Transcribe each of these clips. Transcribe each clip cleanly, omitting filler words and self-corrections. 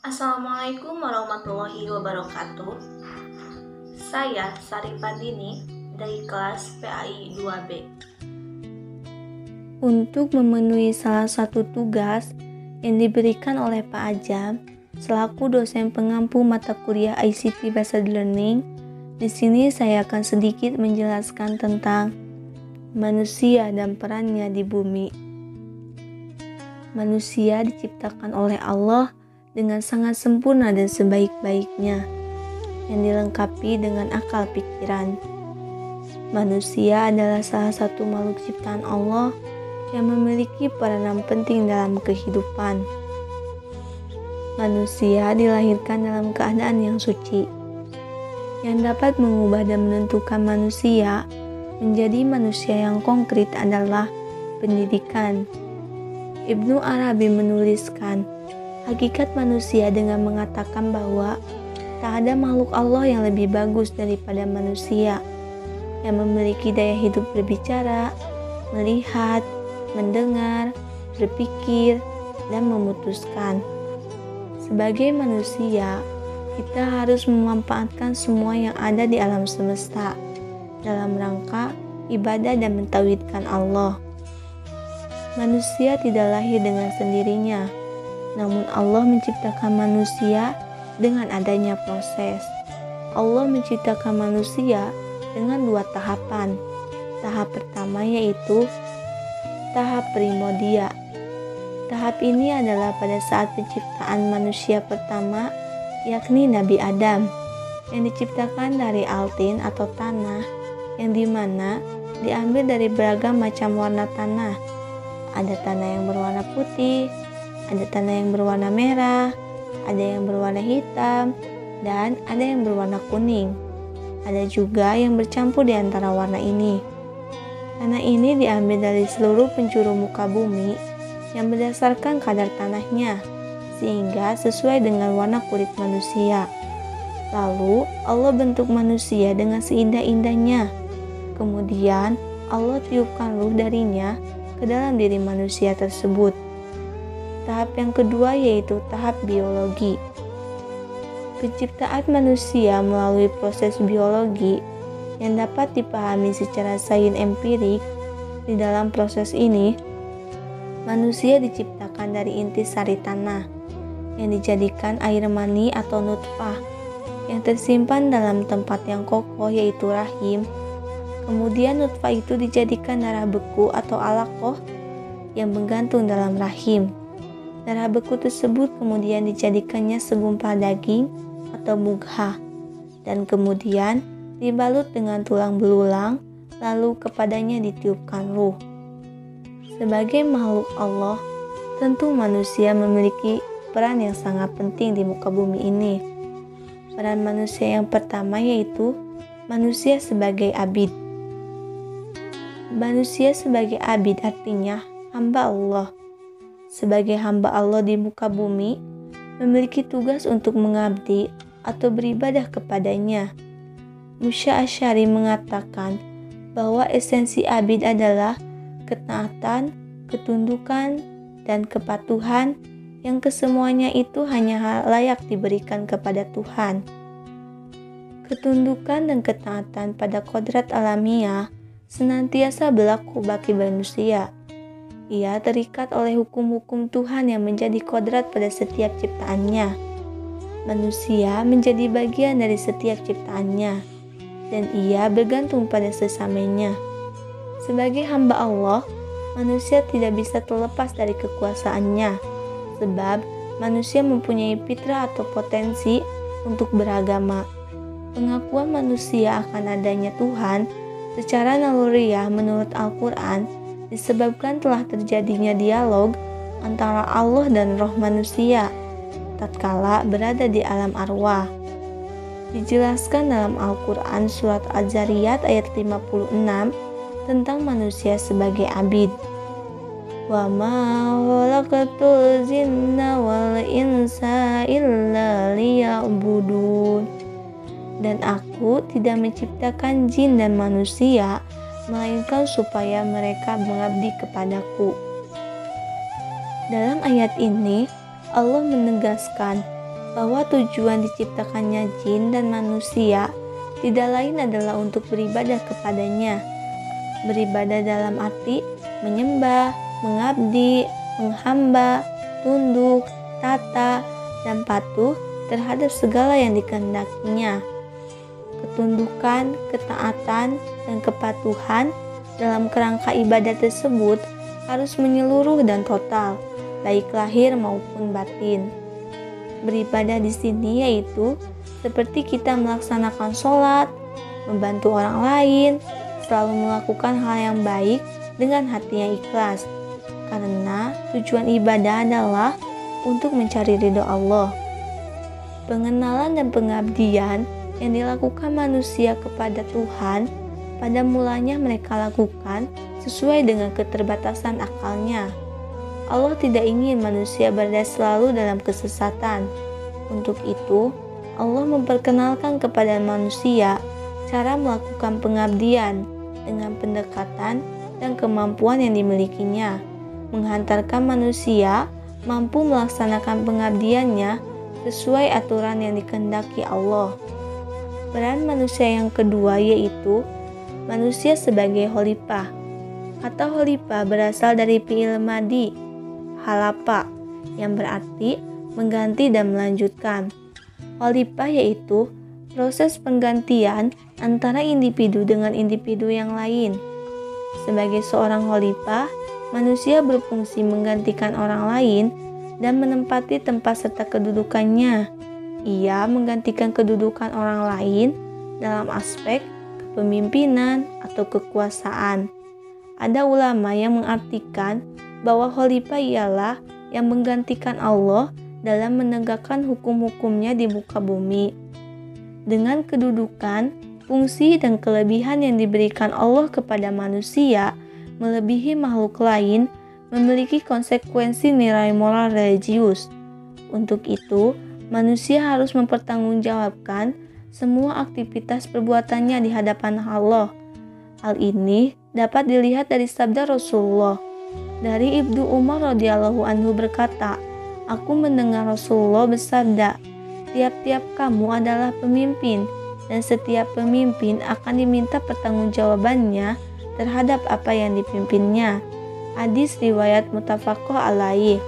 Assalamualaikum warahmatullahi wabarakatuh. Saya Sari Pandini dari kelas PAI 2B. Untuk memenuhi salah satu tugas yang diberikan oleh Pak Ajam selaku dosen pengampu mata kuliah ICT Based Learning, di sini saya akan sedikit menjelaskan tentang manusia dan perannya di bumi. Manusia diciptakan oleh Allah dengan sangat sempurna dan sebaik-baiknya, yang dilengkapi dengan akal pikiran. Manusia adalah salah satu makhluk ciptaan Allah yang memiliki peranan penting dalam kehidupan. Manusia dilahirkan dalam keadaan yang suci. Yang dapat mengubah dan menentukan manusia menjadi manusia yang konkret adalah pendidikan. Ibnu Arabi menuliskan, hakikat manusia dengan mengatakan bahwa tak ada makhluk Allah yang lebih bagus daripada manusia, yang memiliki daya hidup berbicara, melihat, mendengar, berpikir, dan memutuskan. Sebagai manusia, kita harus memanfaatkan semua yang ada di alam semesta dalam rangka ibadah dan mentauhidkan Allah. Manusia tidak lahir dengan sendirinya, namun Allah menciptakan manusia dengan adanya proses. Allah menciptakan manusia dengan 2 tahapan. Tahap pertama yaitu tahap primodia. Tahap ini adalah pada saat penciptaan manusia pertama, yakni Nabi Adam, yang diciptakan dari altin atau tanah, yang dimana diambil dari beragam macam warna tanah. Ada tanah yang berwarna putih, ada tanah yang berwarna merah, ada yang berwarna hitam, dan ada yang berwarna kuning. Ada juga yang bercampur di antara warna ini. Tanah ini diambil dari seluruh penjuru muka bumi yang berdasarkan kadar tanahnya, sehingga sesuai dengan warna kulit manusia. Lalu Allah bentuk manusia dengan seindah-indahnya. Kemudian Allah tiupkan ruh darinya ke dalam diri manusia tersebut. Tahap yang kedua yaitu tahap biologi. Penciptaan manusia melalui proses biologi yang dapat dipahami secara sains empirik. Di dalam proses ini, manusia diciptakan dari intisari tanah yang dijadikan air mani atau nutfah yang tersimpan dalam tempat yang kokoh yaitu rahim. Kemudian nutfah itu dijadikan darah beku atau alaqoh yang menggantung dalam rahim. Darah beku tersebut kemudian dijadikannya segumpal daging atau mugha, dan kemudian dibalut dengan tulang belulang, lalu kepadanya ditiupkan ruh. Sebagai makhluk Allah, tentu manusia memiliki peran yang sangat penting di muka bumi ini. Peran manusia yang pertama yaitu manusia sebagai abid. Manusia sebagai abid artinya hamba Allah. Sebagai hamba Allah di muka bumi, memiliki tugas untuk mengabdi atau beribadah kepadanya. Musya Asy'ari mengatakan bahwa esensi abid adalah ketaatan, ketundukan, dan kepatuhan yang kesemuanya itu hanya layak diberikan kepada Tuhan. Ketundukan dan ketaatan pada kodrat alamiah senantiasa berlaku bagi manusia. Ia terikat oleh hukum-hukum Tuhan yang menjadi kodrat pada setiap ciptaannya. Manusia menjadi bagian dari setiap ciptaannya, dan ia bergantung pada sesamanya. Sebagai hamba Allah, manusia tidak bisa terlepas dari kekuasaannya, sebab manusia mempunyai fitrah atau potensi untuk beragama. Pengakuan manusia akan adanya Tuhan secara naluriah menurut Al-Quran disebabkan telah terjadinya dialog antara Allah dan roh manusia tatkala berada di alam arwah. Dijelaskan dalam Al-Quran surat Az-Zariyat ayat 56 tentang manusia sebagai abid. Wa ma khalaqatul jinna wal insa illa liya'budun. Dan aku tidak menciptakan jin dan manusia melainkan supaya mereka mengabdi kepadaku. Dalam ayat ini, Allah menegaskan bahwa tujuan diciptakannya jin dan manusia tidak lain adalah untuk beribadah kepadanya. Beribadah dalam arti menyembah, mengabdi, menghamba, tunduk, tata, dan patuh terhadap segala yang dikehendakinya. Ketundukan, ketaatan, dan kepatuhan dalam kerangka ibadah tersebut harus menyeluruh dan total, baik lahir maupun batin. Beribadah di sini yaitu seperti kita melaksanakan sholat, membantu orang lain, selalu melakukan hal yang baik dengan hati yang ikhlas, karena tujuan ibadah adalah untuk mencari ridho Allah. Pengenalan dan pengabdian yang dilakukan manusia kepada Tuhan pada mulanya mereka lakukan sesuai dengan keterbatasan akalnya. Allah tidak ingin manusia berada selalu dalam kesesatan. Untuk itu, Allah memperkenalkan kepada manusia cara melakukan pengabdian dengan pendekatan dan kemampuan yang dimilikinya, menghantarkan manusia mampu melaksanakan pengabdiannya sesuai aturan yang dikehendaki Allah. Peran manusia yang kedua yaitu manusia sebagai khalifah. Kata khalifah berasal dari fi'il madi, halapa, yang berarti mengganti dan melanjutkan. Khalifah yaitu proses penggantian antara individu dengan individu yang lain. Sebagai seorang khalifah, manusia berfungsi menggantikan orang lain dan menempati tempat serta kedudukannya. Ia menggantikan kedudukan orang lain dalam aspek kepemimpinan atau kekuasaan. Ada ulama yang mengartikan bahwa khalifah ialah yang menggantikan Allah dalam menegakkan hukum-hukumnya di muka bumi. Dengan kedudukan, fungsi, dan kelebihan yang diberikan Allah kepada manusia melebihi makhluk lain memiliki konsekuensi nilai moral religius. Untuk itu, manusia harus mempertanggungjawabkan semua aktivitas perbuatannya di hadapan Allah. Hal ini dapat dilihat dari sabda Rasulullah. Dari Ibnu Umar radhiyallahu anhu berkata, "Aku mendengar Rasulullah bersabda, tiap-tiap kamu adalah pemimpin, dan setiap pemimpin akan diminta pertanggungjawabannya terhadap apa yang dipimpinnya." Hadis riwayat muttafaqun alaih.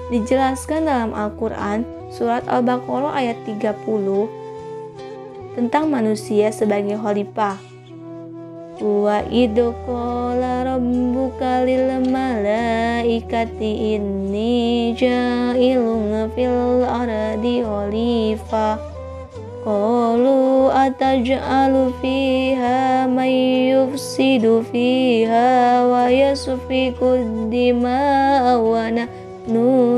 Dijelaskan dalam Al-Quran, surat Al-Baqarah ayat 30, tentang manusia sebagai khalifah. Wa idh qala rabbuka lil malaikati inni ja'ilun fil ardi khalifah. Qalu ataj'alu fiha may yufsidu fiha wa yasfiku dima'a wa nahnu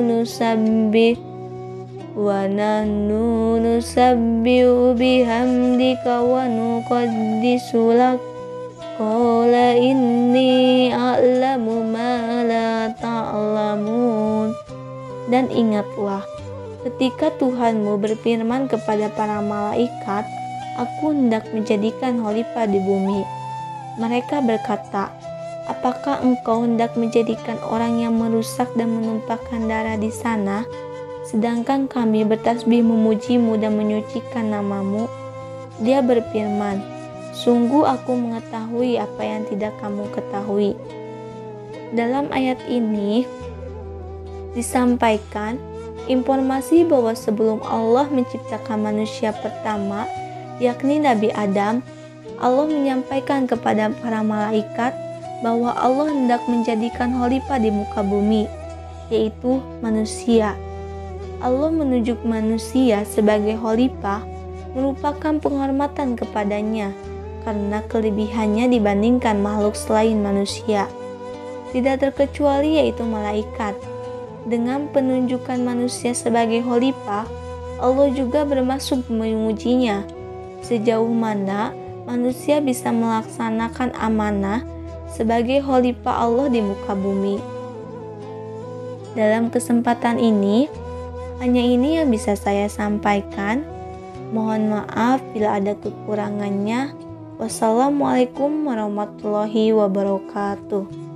nusabbihu bihamdika wa nuqaddisu lak. Qala inni a'lamu ma la ta'lamun. Dan ingatlah, ketika Tuhanmu berfirman kepada para malaikat, "Aku hendak menjadikan khalifah di bumi." Mereka berkata, "Apakah engkau hendak menjadikan orang yang merusak dan menumpahkan darah di sana, sedangkan kami bertasbih memujimu dan menyucikan namamu?" Dia berfirman, "Sungguh aku mengetahui apa yang tidak kamu ketahui." Dalam ayat ini disampaikan informasi bahwa sebelum Allah menciptakan manusia pertama, yakni Nabi Adam, Allah menyampaikan kepada para malaikat bahwa Allah hendak menjadikan khalifah di muka bumi, yaitu manusia. Allah menunjuk manusia sebagai khalifah merupakan penghormatan kepadanya karena kelebihannya dibandingkan makhluk selain manusia. Tidak terkecuali yaitu malaikat. Dengan penunjukan manusia sebagai khalifah, Allah juga bermaksud mengujinya sejauh mana manusia bisa melaksanakan amanah sebagai khalifah Allah di muka bumi. Dalam kesempatan ini, hanya ini yang bisa saya sampaikan. Mohon maaf bila ada kekurangannya. Wassalamualaikum warahmatullahi wabarakatuh.